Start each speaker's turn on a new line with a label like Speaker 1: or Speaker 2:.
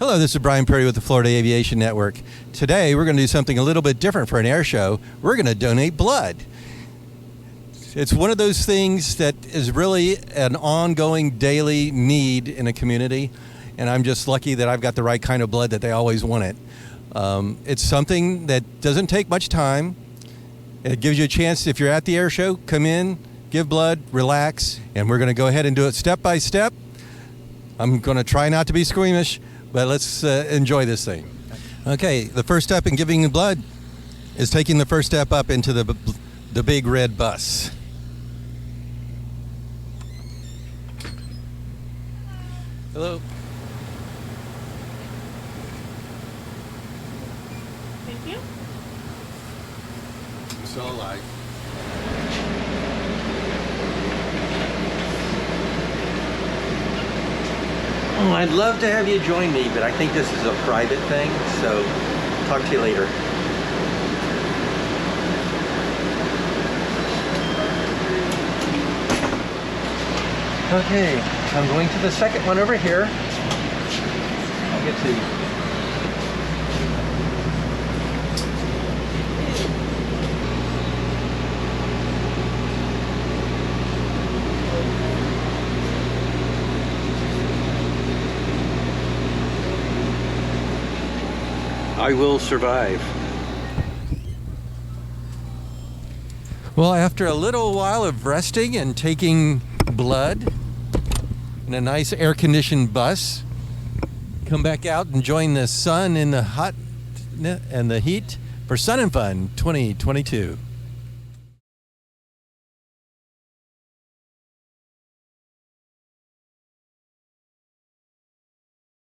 Speaker 1: Hello, this is Brian Perry with the Florida Aviation Network. Today, we're going to do something a little bit different for an air show. We're going to donate blood. It's one of those things that is really an ongoing daily need in a community, and I'm just lucky that I've got the right kind of blood that they always want it. It's something that doesn't take much time. It gives you a chance, if you're at the air show, come in, give blood, relax, and we're going to go ahead and do it step by step. I'm going to try not to be squeamish, but let's enjoy this thing. Okay, the first step in giving blood is taking the first step up into the big red bus. Hello.
Speaker 2: Thank you.
Speaker 1: I'm still alive. Oh, I'd love to have you join me, but I think this is a private thing, so talk to you later. Okay, I'm going to the second one over here. I'll get to you. I will survive. Well, after a little while of resting and taking blood in a nice air-conditioned bus, come back out and join the sun in the hot and the heat for Sun and Fun 2022.